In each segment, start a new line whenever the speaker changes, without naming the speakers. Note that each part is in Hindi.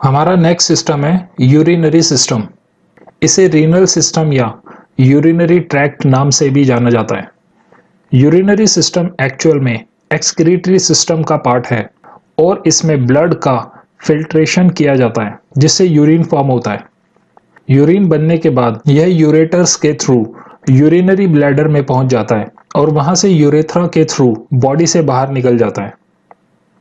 हमारा नेक्स्ट सिस्टम है यूरिनरी सिस्टम। इसे रीनल सिस्टम या यूरिनरी ट्रैक्ट नाम से भी जाना जाता है। यूरिनरी सिस्टम एक्चुअल में एक्सक्रीटरी सिस्टम का पार्ट है और इसमें ब्लड का फिल्ट्रेशन किया जाता है जिससे यूरिन फॉर्म होता है। यूरिन बनने के बाद यह यूरेटर्स के थ्रू यूरिनरी ब्लैडर में पहुंच जाता है और वहां से यूरेथ्रा के थ्रू बॉडी से बाहर निकल जाता है।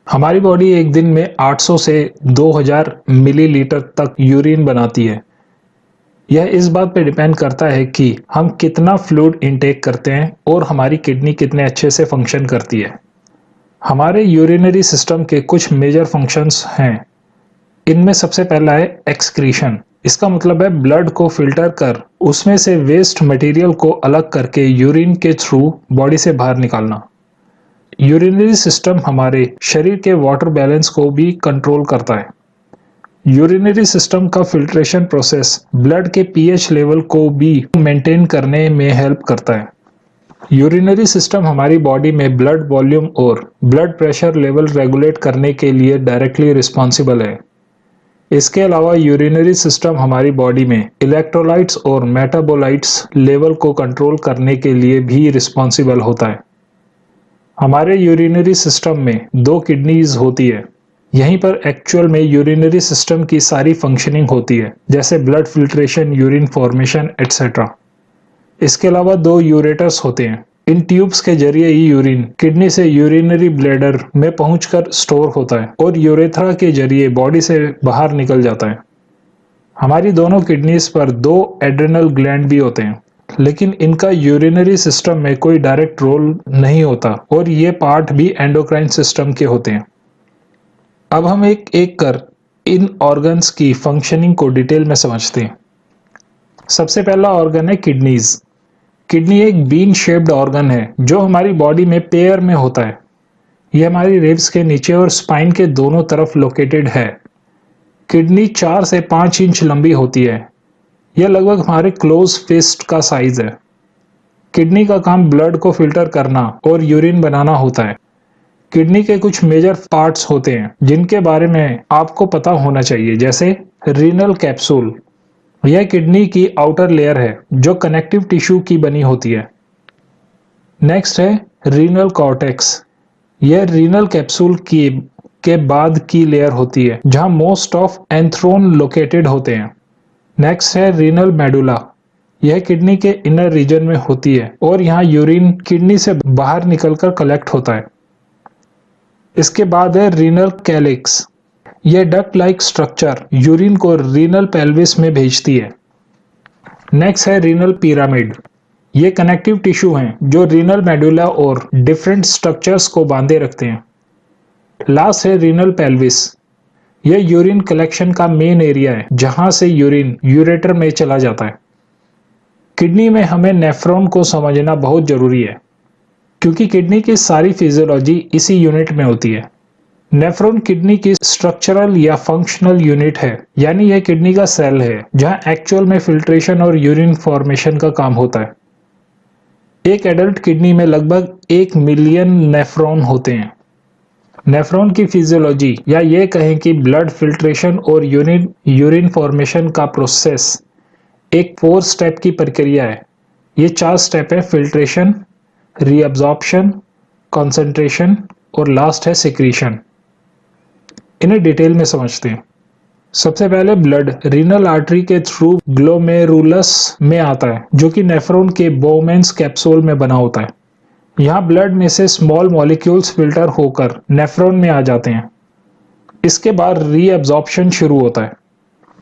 हमारी बॉडी एक दिन में 800 से 2000 मिलीलीटर तक यूरिन बनाती है। यह इस बात पर डिपेंड करता है कि हम कितना फ्लूइड इनटेक करते हैं और हमारी किडनी कितने अच्छे से फंक्शन करती है। हमारे यूरिनरी सिस्टम के कुछ मेजर फंक्शंस हैं। इनमें सबसे पहला है एक्सक्रीशन। इसका मतलब है ब्लड को फिल्टर कर उसमें से वेस्ट मटेरियल को अलग करके यूरिन के थ्रू बॉडी से बाहर निकालना। यूरिनरी सिस्टम हमारे शरीर के वाटर बैलेंस को भी कंट्रोल करता है। यूरिनरी सिस्टम का फिल्ट्रेशन प्रोसेस ब्लड के पीएच लेवल को भी मेंटेन करने में हेल्प करता है। यूरिनरी सिस्टम हमारी बॉडी में ब्लड वॉल्यूम और ब्लड प्रेशर लेवल रेगुलेट करने के लिए डायरेक्टली रिस्पॉन्सिबल है। इसके अलावा यूरिनरी सिस्टम हमारी बॉडी में इलेक्ट्रोलाइट्स और मेटाबोलाइट्स लेवल को कंट्रोल करने के लिए भी रिस्पॉन्सिबल होता है। हमारे यूरिनरी सिस्टम में 2 किडनीज होती है। यहीं पर एक्चुअल में यूरिनरी सिस्टम की सारी फंक्शनिंग होती है, जैसे blood filtration, urine formation etcetera. इसके अलावा 2 यूरेटर्स होते हैं। इन ट्यूब्स के जरिए ही यूरिन किडनी से यूरिनरी ब्लैडर में पहुंचकर स्टोर होता है और यूरेथ्रा के जरिए बॉडी से बाहर निकल जाता है। हमारी दोनों किडनीज पर 2 एड्रेनल ग्लैंड भी होते हैं, लेकिन इनका यूरिनरी सिस्टम में कोई डायरेक्ट रोल नहीं होता और ये पार्ट भी एंडोक्राइन सिस्टम के होते हैं। अब हम एक एक कर इन ऑर्गन्स की फंक्शनिंग को डिटेल में समझते हैं। सबसे पहला ऑर्गन है किडनीज। किडनी एक बीन शेप्ड ऑर्गन है जो हमारी बॉडी में पेयर में होता है। यह हमारी रिब्स के नीचे और स्पाइन के दोनों तरफ लोकेटेड है। किडनी 4 से 5 इंच लंबी होती है। यह लगभग हमारे क्लोज फिस्ट का साइज है। किडनी का काम ब्लड को फिल्टर करना और यूरिन बनाना होता है। किडनी के कुछ मेजर पार्ट्स होते हैं जिनके बारे में आपको पता होना चाहिए, जैसे रीनल कैप्सूल। यह किडनी की आउटर लेयर है जो कनेक्टिव टिश्यू की बनी होती है। नेक्स्ट है रीनल कॉर्टेक्स। यह रीनल कैप्सूल के बाद की लेयर होती है जहां मोस्ट ऑफ एंथ्रोन लोकेटेड होते हैं। नेक्स्ट है रीनल मेडुला। यह किडनी के इनर रीजन में होती है और यहाँ यूरिन किडनी से बाहर निकलकर कलेक्ट होता है। इसके बाद है रीनल कैलिक्स। यह डक्ट लाइक स्ट्रक्चर यूरिन को रीनल पेल्विस में भेजती है। नेक्स्ट है रीनल पिरामिड। ये कनेक्टिव टिश्यू हैं जो रीनल मेडुला और डिफरेंट स्ट्रक्चर्स को बांधे रखते हैं। लास्ट है रीनल पेल्विस। यह यूरिन कलेक्शन का मेन एरिया है जहां से यूरिन यूरेटर में चला जाता है। किडनी में हमें नेफ्रॉन को समझना बहुत जरूरी है क्योंकि किडनी की सारी फिजियोलॉजी इसी यूनिट में होती है। नेफ्रॉन किडनी की स्ट्रक्चरल या फंक्शनल यूनिट है, यानी यह किडनी का सेल है जहां एक्चुअल में फिल्ट्रेशन और यूरिन फॉर्मेशन का काम होता है। एक एडल्ट किडनी में लगभग 1 मिलियन नेफ्रॉन होते हैं। नेफ्रॉन की फिजियोलॉजी या ये कहें कि ब्लड फिल्ट्रेशन और यूरिन फॉर्मेशन का प्रोसेस एक 4 स्टेप की प्रक्रिया है। ये 4 स्टेप है: फिल्ट्रेशन, रीअब्जॉर्प्शन, कंसंट्रेशन और लास्ट है सिक्रीशन। इन्हें डिटेल में समझते हैं। सबसे पहले ब्लड रीनल आर्टरी के थ्रू ग्लोमेरुलस में आता है जो कि नेफ्रॉन के बोमेन्स कैप्सूल में बना होता है। यहाँ ब्लड में से स्मॉल मॉलिक्यूल्स फिल्टर होकर नेफ्रॉन में आ जाते हैं। इसके बाद रीअब्जॉर्प्शन शुरू होता है।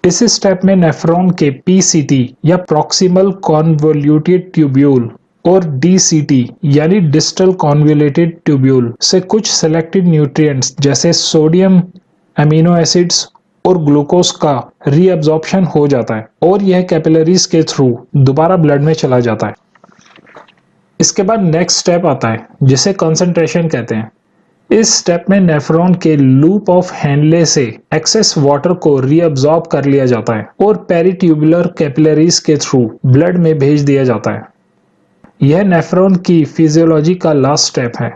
इस स्टेप में नेफ्रॉन के पीसीटी या प्रॉक्सिमल कॉन्वोल्यूटेड ट्यूब्यूल और डीसीटी यानी डिस्टल कॉन्वोल्यूटेड ट्यूब्यूल से कुछ सेलेक्टेड न्यूट्रिएंट्स जैसे सोडियम, अमीनो एसिड्स और ग्लूकोज का रीअब्जॉर्प्शन हो जाता है और यह कैपिलरीज के थ्रू दोबारा ब्लड में चला जाता है। इसके बाद नेक्स्ट स्टेप आता है जिसे कंसंट्रेशन कहते हैं। इस स्टेप में नेफ्रॉन के लूप ऑफ हेनले से एक्सेस वाटर को रीअब्जॉर्ब कर लिया जाता है और पेरिट्यूबुलर कैपिलरीज के थ्रू ब्लड में भेज दिया जाता है। यह नेफ्रॉन की फिजियोलॉजी का लास्ट स्टेप है।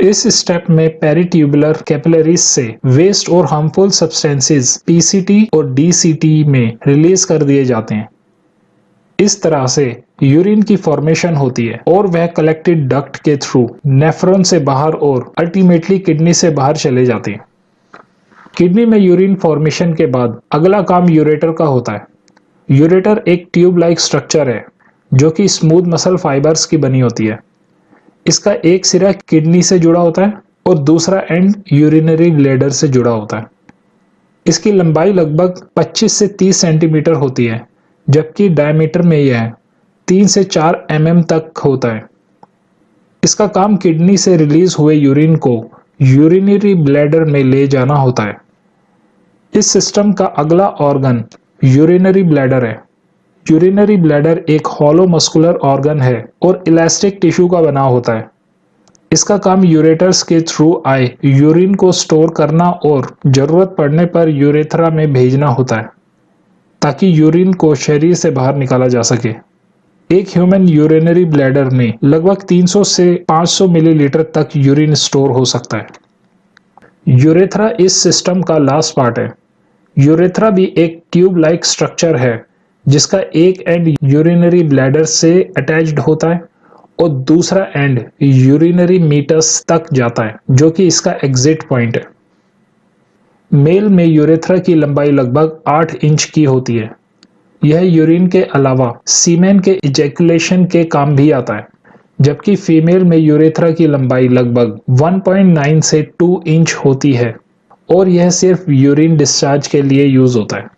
इस स्टेप में पेरिट्यूबुलर कैपिलरीज से वेस्ट और हार्मफुल सब्सटेंसेस पीसीटी और डीसीटी में रिलीज कर दिए जाते हैं। इस तरह से यूरिन की फॉर्मेशन होती है और वह कलेक्टेड डक्ट के थ्रू नेफ्रॉन से बाहर और अल्टीमेटली किडनी से बाहर चले जाते हैं। किडनी में यूरिन फॉर्मेशन के बाद अगला काम यूरेटर का होता है। यूरेटर एक ट्यूब लाइक स्ट्रक्चर है जो कि स्मूथ मसल फाइबर्स की बनी होती है। इसका एक सिरा किडनी से जुड़ा होता है और दूसरा एंड यूरिनरी ब्लैडर से जुड़ा होता है। इसकी लंबाई लगभग 25 से 30 सेंटीमीटर होती है, जबकि डायमीटर में यह 3 से 4 mm तक होता है। इसका काम किडनी से रिलीज हुए यूरिन को यूरिनरी ब्लैडर में ले जाना होता है। इस सिस्टम का अगला ऑर्गन यूरिनरी ब्लैडर है। यूरिनरी ब्लैडर एक हॉलो मस्कुलर ऑर्गन है और इलास्टिक टिश्यू का बना होता है। इसका काम यूरेटर्स के थ्रू आए यूरिन को स्टोर करना और जरूरत पड़ने पर यूरेथ्रा में भेजना होता है ताकि यूरिन को शरीर से बाहर निकाला जा सके। एक ह्यूमन यूरिनरी ब्लैडर में लगभग 300 से 500 मिलीलीटर तक यूरिन स्टोर हो सकता है। यूरेथ्रा इस सिस्टम का लास्ट पार्ट है। यूरेथ्रा भी एक ट्यूब लाइक स्ट्रक्चर है जिसका एक एंड यूरिनरी ब्लैडर से अटैच्ड होता है और दूसरा एंड यूरिनरी मीटस तक जाता है, जो कि इसका एग्जिट पॉइंट है। मेल में यूरेथ्रा की लंबाई लगभग 8 इंच की होती है। यह यूरिन के अलावा सीमेन के इजैकुलेशन के काम भी आता है, जबकि फीमेल में यूरेथ्रा की लंबाई लगभग 1.9 से 2 इंच होती है और यह सिर्फ यूरिन डिस्चार्ज के लिए यूज होता है।